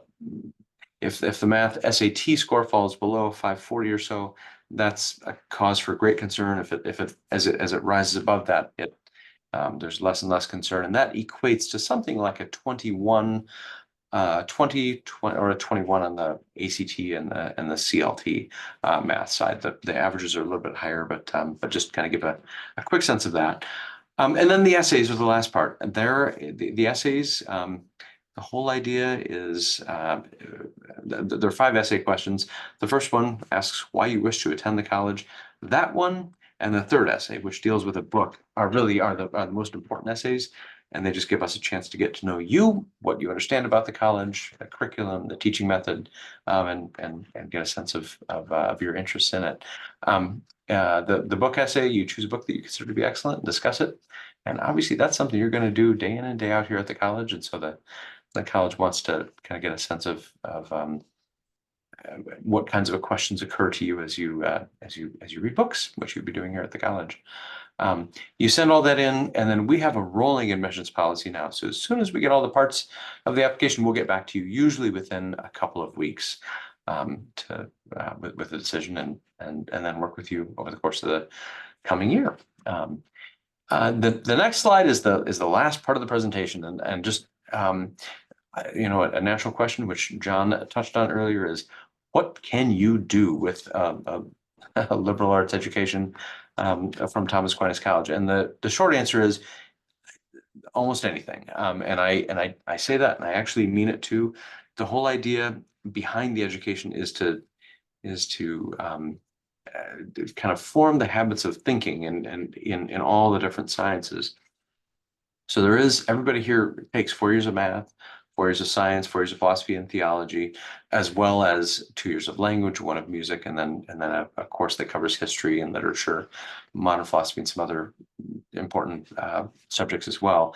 if the math SAT score falls below 540 or so, that's a cause for great concern. As it rises above that, there's less and less concern, and that equates to something like a 20 or a 21 on the ACT and the CLT math side. The averages are a little bit higher, but just kind of give a quick sense of that. And then the essays are the last part. And the essays. The whole idea is there are 5 essay questions. The first one asks why you wish to attend the college. That one and the third essay, which deals with a book, are the most important essays, and they just give us a chance to get to know you, what you understand about the college, the curriculum, the teaching method, and get a sense of your interests in it. The book essay, you choose a book that you consider to be excellent and discuss it. And obviously that's something you're going to do day in and day out here at the college. And so the college wants to kind of get a sense of what kinds of questions occur to you as you read books, which you'll be doing here at the college. You send all that in, and then we have a rolling admissions policy now. So as soon as we get all the parts of the application, we'll get back to you, usually within a couple of weeks, with a decision, and then work with you over the course of coming year. The next slide is the last part of the presentation, and just you know, a natural question which John touched on earlier is, what can you do with a liberal arts education from Thomas Aquinas College? And the short answer is almost anything. And I say that, and I actually mean it too. The whole idea behind the education is to kind of form the habits of thinking and in all the different sciences. So everybody here takes 4 years of math, 4 years of science, 4 years of philosophy and theology, as well as 2 years of language, 1 of music, and then a course that covers history and literature, modern philosophy, and some other important subjects as well.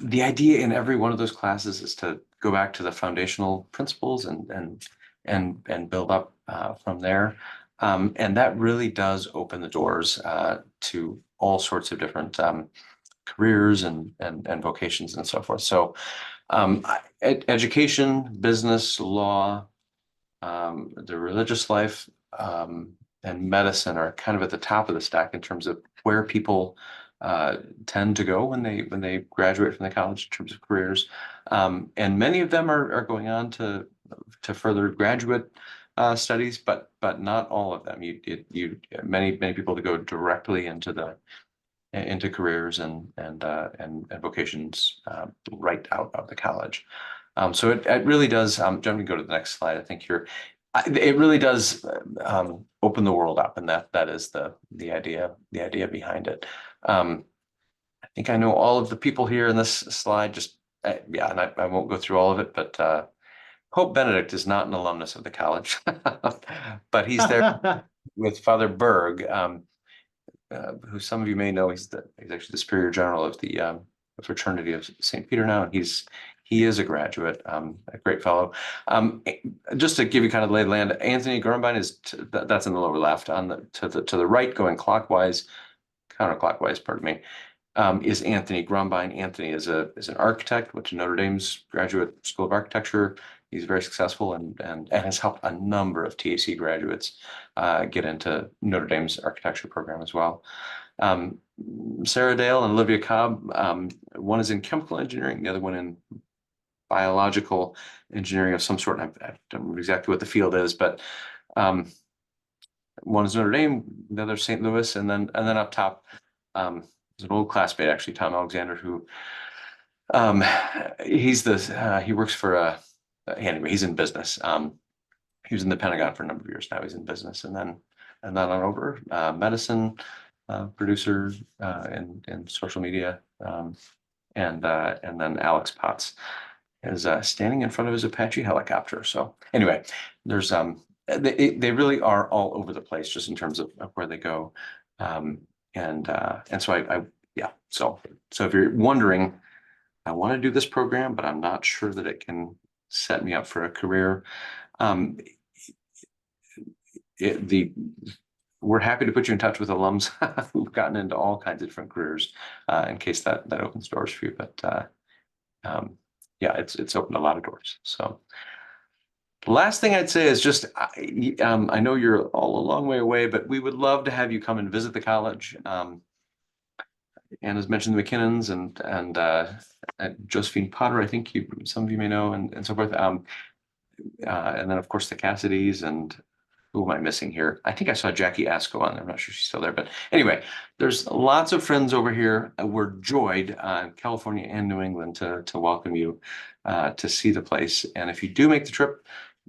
The idea in every one of those classes is to go back to the foundational principles and build up from there. And that really does open the doors to all sorts of different careers and vocations and so forth. So education, business, law, the religious life, and medicine are kind of at the top of the stack in terms of where people tend to go when they graduate from the college in terms of careers. And many of them are going on to further graduate studies, but not all of them. Many people to go directly into careers and vocations right out of the college. So it really does. John, we can go to the next slide. I think it really does open the world up, and that is the idea behind it. I think I know all of the people here in this slide. Just yeah, and I won't go through all of it, but Pope Benedict is not an alumnus of the college, but he's there with Father Berg. Who some of you may know, he's actually the Superior General of the fraternity of St. Peter now, and he is a graduate, a great fellow. Just to give you kind of the lay of the land, Anthony Grumbine that's in the lower left, to the right, going counterclockwise, pardon me, is Anthony Grumbine. Anthony is an architect, went to Notre Dame's Graduate School of Architecture. He's very successful and has helped a number of TAC graduates get into Notre Dame's architecture program as well. Sarah Dale and Olivia Cobb, one is in chemical engineering, the other one in biological engineering of some sort. I don't remember exactly what the field is, but one is Notre Dame, the other St. Louis, and then up top is an old classmate, actually, Tom Alexander, who he works for anyway, he's in business. He was in the Pentagon for a number of years now. He's in business, and then on over, medicine, producer in social media, and then Alex Potts is standing in front of his Apache helicopter. So anyway, there's they really are all over the place just in terms of where they go, and so I yeah. So if you're wondering, I want to do this program, but I'm not sure that it can set me up for a career. We're happy to put you in touch with alums who've gotten into all kinds of different careers in case that opens doors for you. But yeah, it's opened a lot of doors. So the last thing I'd say is just, I know you're all a long way away, but we would love to have you come and visit the college. Anna's mentioned the McKinnons and Josephine Potter, I think some of you may know, and so forth. And then of course the Cassidys, and who am I missing here? I think I saw Jackie Asco on there. I'm not sure she's still there, but anyway, there's lots of friends over here. We're joyed, California and New England, to welcome you to see the place. And if you do make the trip,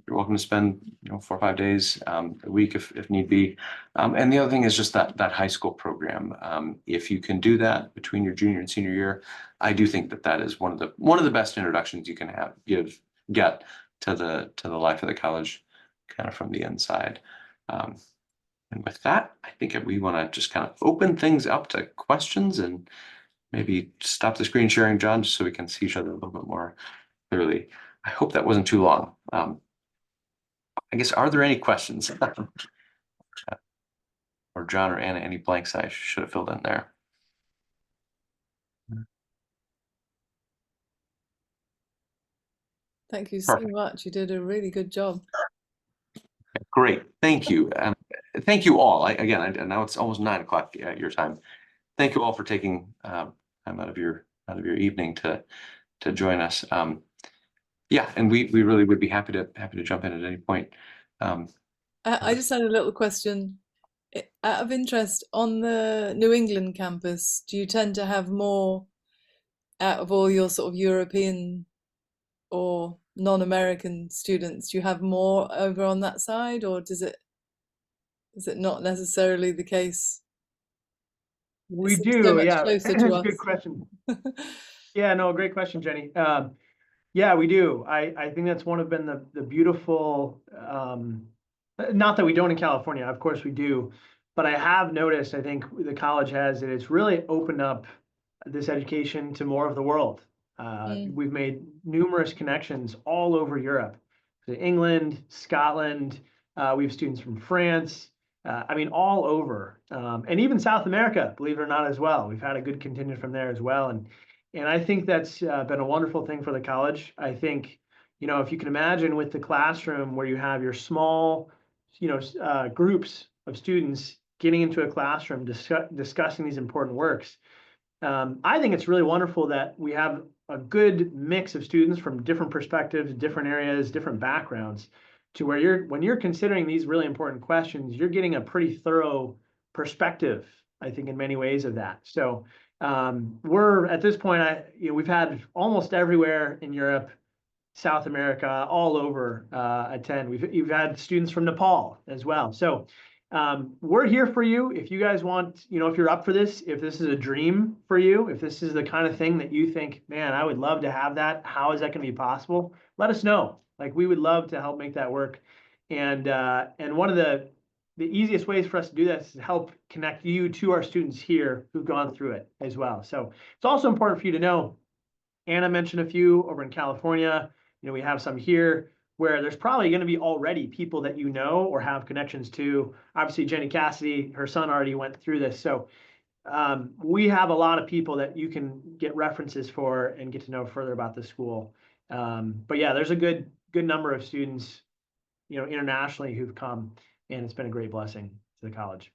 you're welcome to spend 4 or 5 days a week if need be. And the other thing is just that high school program. If you can do that between your junior and senior year, I do think that is one of the best introductions you can get to the life of the college, kind of from the inside. And with that, I think we want to just kind of open things up to questions and maybe stop the screen sharing, John, just so we can see each other a little bit more clearly. I hope that wasn't too long. I guess, are there any questions? Or John or Anna, any blanks I should have filled in there? Thank you so Perfect. much. You did a really good job. Great, thank you. thank you all. And now it's almost 9 o'clock at your time. Thank you all for taking time out of your evening to join us. Yeah, and we really would be happy to jump in at any point. I just had a little question. Out of interest, on the New England campus, do you tend to have more out of all your sort of European or non-American students? Do you have more over on that side, or is it not necessarily the case? We It seems do, so much yeah. closer It's to a us. good question. Yeah, no, great question, Jenny. Yeah, we do. I think that's been the beautiful, not that we don't in California, of course we do, but I have noticed, I think the college has, that it's really opened up this education to more of the world. We've made numerous connections all over Europe, to England, Scotland. We have students from France. I mean, all over, and even South America, believe it or not, as well. We've had a good contingent from there as well, and I think that's been a wonderful thing for the college. I think, if you can imagine with the classroom where you have your small, groups of students getting into a classroom discussing these important works. I think it's really wonderful that we have a good mix of students from different perspectives, different areas, different backgrounds, to where when you're considering these really important questions, you're getting a pretty thorough perspective, I think, in many ways of that. So we're at this point, we've had almost everywhere in Europe, South America, all over attend. We've had students from Nepal as well. So we're here for you. If you guys want, if you're up for this, if this is a dream for you, if this is the kind of thing that you think, man, I would love to have that. How is that going to be possible? Let us know. Like, we would love to help make that work. And one of the easiest ways for us to do this is to help connect you to our students here who've gone through it as well. So it's also important for you to know, Anna mentioned a few over in California. We have some here where there's probably going to be already people that you know or have connections to. Obviously, Jenny Cassidy, her son already went through this. So we have a lot of people that you can get references for and get to know further about the school. But yeah, there's a good number of students, internationally who've come, and it's been a great blessing to the college.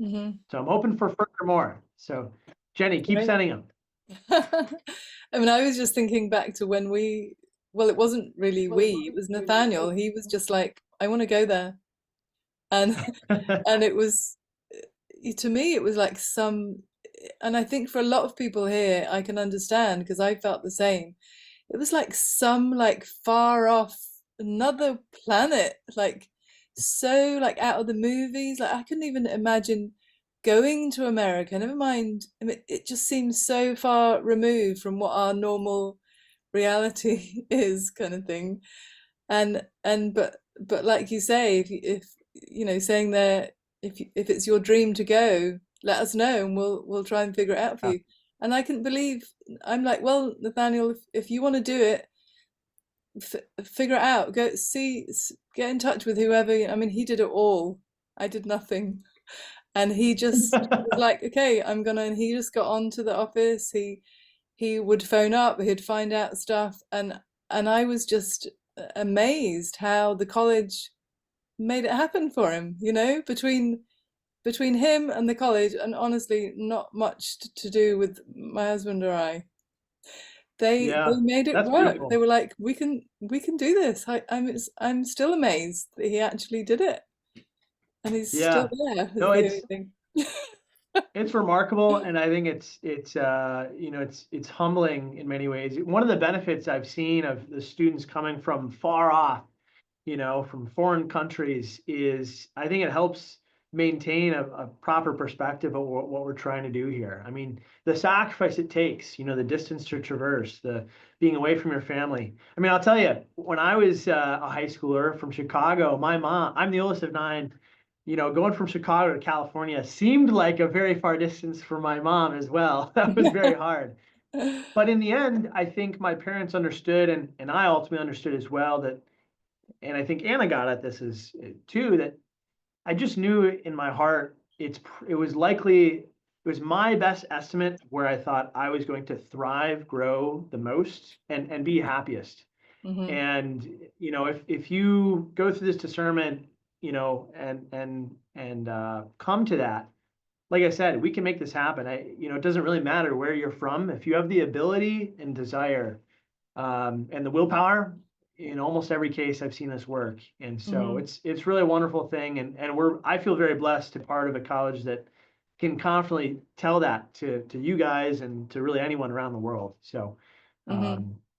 Mm-hmm. So I'm hoping for further more. So Jenny, keep sending them. I mean, I was just thinking back to when it wasn't really it was Nathaniel. He was just like, I want to go there. And and it was, to me, it was like and I think for a lot of people here, I can understand, because I felt the same. It was like some far off another planet, so out of the movies. Like, I couldn't even imagine going to America, never mind. I mean, it just seems so far removed from what our normal reality is, kind of thing. But like you say, if saying there, if it's your dream to go, let us know and we'll try and figure it out for you. And I couldn't believe, I'm like, well, Nathaniel, if you want to do it, figure it out. Get in touch with whoever. I mean, he did it all. I did nothing. And he just was like, okay, and he just got on to the office. He would phone up, he'd find out stuff. And I was just amazed how the college made it happen for him, between him and the college, and honestly, not much to do with my husband or I. They made it work. Beautiful. They were like, we can do this. I'm still amazed that he actually did it. And he's still there. No, it's remarkable, and I think it's humbling in many ways. One of the benefits I've seen of the students coming from far off, from foreign countries, is I think it helps maintain a proper perspective of what we're trying to do here. I mean, the sacrifice it takes, the distance to traverse, the being away from your family. I mean, I'll tell you, when I was a high schooler from Chicago, my mom, I'm the oldest of 9, going from Chicago to California seemed like a very far distance for my mom as well. That was very hard. But in the end, I think my parents understood, and I ultimately understood as well, that, and I think Anna got at this too, that I just knew in my heart it was my best estimate of where I thought I was going to thrive, grow the most, and be happiest. And if you go through this discernment, and and come to that, like I said, we can make this happen. It doesn't really matter where you're from. If you have the ability and desire, and the willpower, in almost every case, I've seen this work. And so it's really a wonderful thing. And I feel very blessed to part of a college that can confidently tell that to you guys and to really anyone around the world. So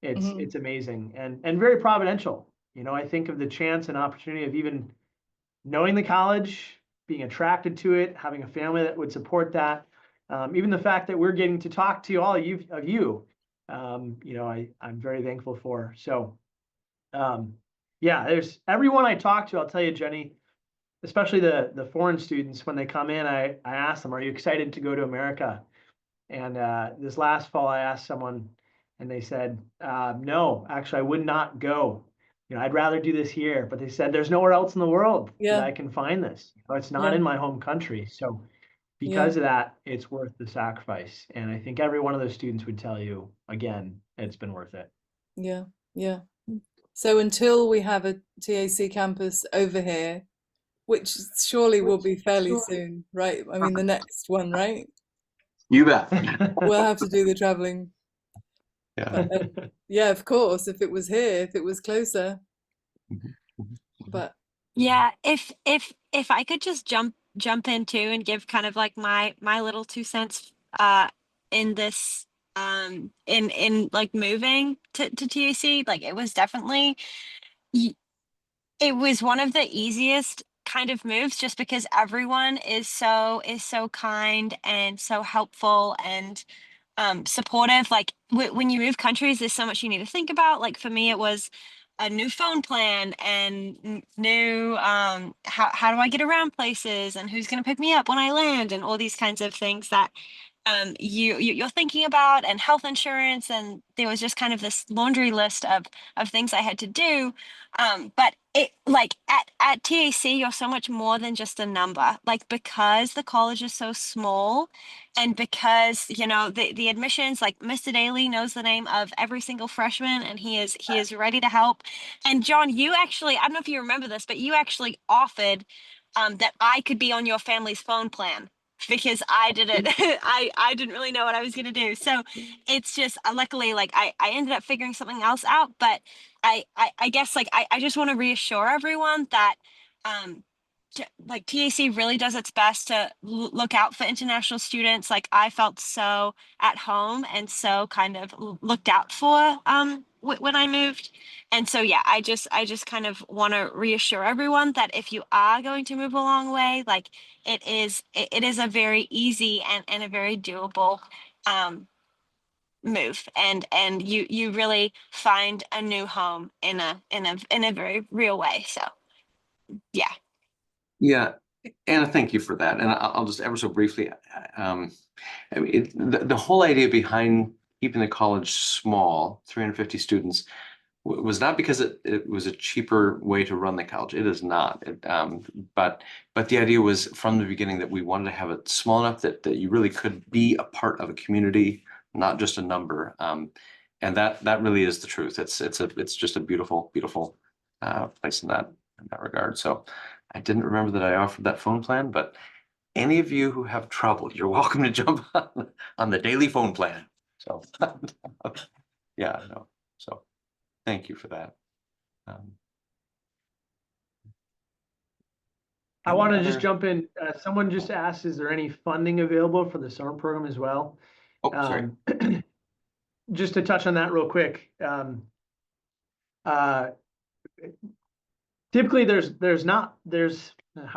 it's amazing and very providential. I think of the chance and opportunity of even knowing the college, being attracted to it, having a family that would support that. Even the fact that we're getting to talk to all of you, I'm very thankful for. So, yeah, there's everyone I talk to, I'll tell you, Jenny, especially the foreign students, when they come in, I ask them, are you excited to go to America? And this last fall, I asked someone and they said, no, actually, I would not go. I'd rather do this here. But they said, there's nowhere else in the world that I can find this. It's not in my home country. So because of that, it's worth the sacrifice. And I think every one of those students would tell you, again, it's been worth it. Yeah, yeah. So until we have a TAC campus over here, which surely will be fairly soon, right? I mean, the next one, right? You bet. We'll have to do the traveling. Yeah. Yeah, of course, if it was here, if it was closer. But Yeah, if I could just jump in too and give kind of like my little 2 cents in this in like moving to TAC, like it was definitely it was one of the easiest kind of moves just because everyone is so kind and so helpful and supportive. Like when you move countries, there's so much you need to think about. Like for me, it was a new phone plan and new how do I get around places and who's going to pick me up when I land and all these kinds of things that you're thinking about, and health insurance, and there was just kind of this laundry list of things I had to do. But it like at TAC, you're so much more than just a number. Like because the college is so small, and because the admissions, like Mr. Daly knows the name of every single freshman, and he is ready to help. And John, you actually, I don't know if you remember this, but you actually offered that I could be on your family's phone plan because I didn't I didn't really know what I was gonna do. So it's just luckily like I ended up figuring something else out. But I guess like I just want to reassure everyone that um like TAC really does its best to look out for international students. Like I felt so at home and so kind of looked out for when I moved. And so yeah, I just kind of want to reassure everyone that if you are going to move a long way, like it is a very easy and a very doable um move, and you really find a new home in a very real way. So yeah. Yeah, Anna, thank you for that. And I'll just ever so briefly, I mean, the whole idea behind keeping the college small, 350 students, was not because it was a cheaper way to run the college. It is not. But the idea was from the beginning that we wanted to have it small enough that you really could be a part of a community, not just a number. And that really is the truth. It's just a beautiful place in that regard. So I didn't remember that I offered that phone plan, but any of you who have trouble, you're welcome to jump on the daily phone plan. So yeah, no. So thank you for that. I want to just jump in. Someone just asked, is there any funding available for the summer program as well? Oh, sorry. Just to touch on that real quick. Typically there's how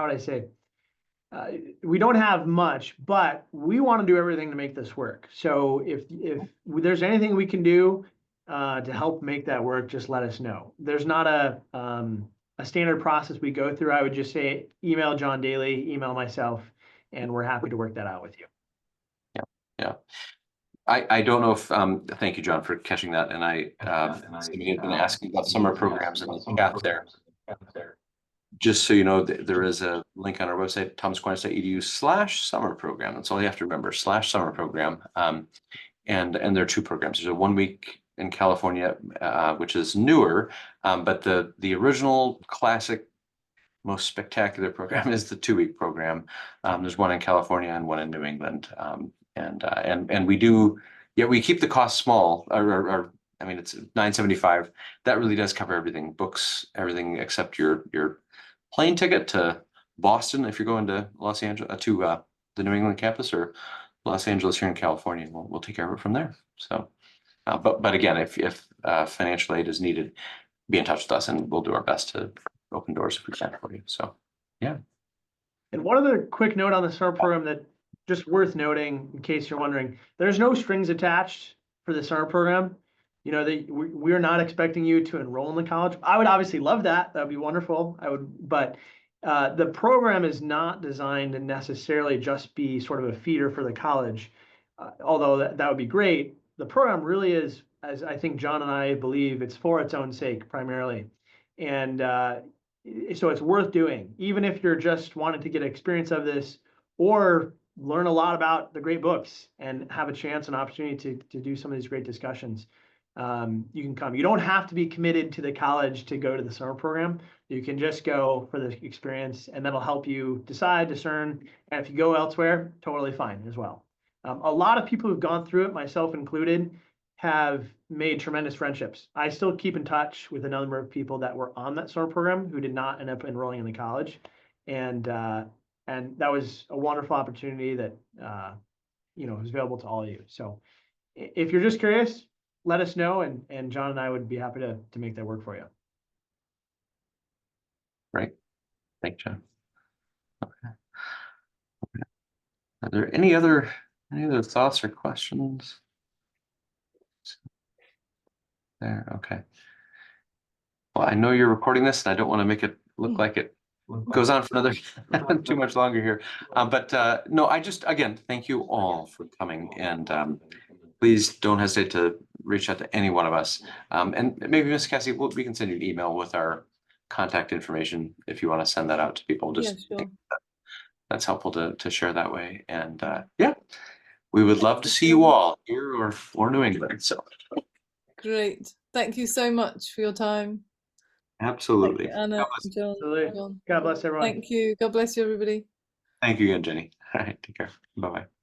would I say? We don't have much, but we want to do everything to make this work. So if there's anything we can do to help make that work, just let us know. There's not a standard process we go through. I would just say email John Daly, email myself, and we're happy to work that out with you. Yeah. I don't know if thank you, John, for catching that. And I somebody had been asking about summer programs in the chat there. Just so you know, there is a link on our website, thomasaquinas.edu/summer program. That's all you have to remember, /summer program. And there are two programs. There's a 1 week in California, which is newer, but the original classic most spectacular program is the 2-week program. There's one in California and one in New England. And we do, yeah, we keep the cost small, or I mean, it's $975. That really does cover everything, books, everything except your plane ticket to Boston if you're going to Los Angeles, to the New England campus, or Los Angeles here in California. We'll take care of it from there. So, but again, if financial aid is needed, be in touch with us and we'll do our best to open doors if we can for you. So, yeah. And one other quick note on the summer program that just worth noting, in case you're wondering, there's no strings attached for the summer program. You know, we're not expecting you to enroll in the college. I would obviously love that. That would be wonderful. But the program is not designed to necessarily just be sort of a feeder for the college. Although that would be great. The program really is, as I think John and I believe, it's for its own sake primarily. And so it's worth doing, even if you're just wanting to get experience of this or learn a lot about the great books and have a chance and opportunity to do some of these great discussions. You can come. You don't have to be committed to the college to go to the summer program. You can just go for the experience, and that'll help you decide, discern. And if you go elsewhere, totally fine as well. A lot of people who've gone through it, myself included, have made tremendous friendships. I still keep in touch with a number of people that were on that summer program who did not end up enrolling in the college, and that was a wonderful opportunity that is available to all of you. So if you're just curious, let us know, and John and I would be happy to make that work for you. Great. Thank you, John. Okay. Are there any other thoughts or questions? There, okay. Well, I know you're recording this, and I don't want to make it look like it goes on for another too much longer here. But no, again, thank you all for coming, and please don't hesitate to reach out to any one of us. And maybe Ms. Cassie, we can send you an email with our contact information if you want to send that out to people. Just Yeah, sure. That's helpful to share that way. And yeah, we would love to see you all here or New England. So Great. Thank you so much for your time. absolutely. Thank you, Anna, John. Absolutely. God bless everyone. Thank you. God bless you, everybody. Thank you again, Jenny. All right, take care. Bye-bye.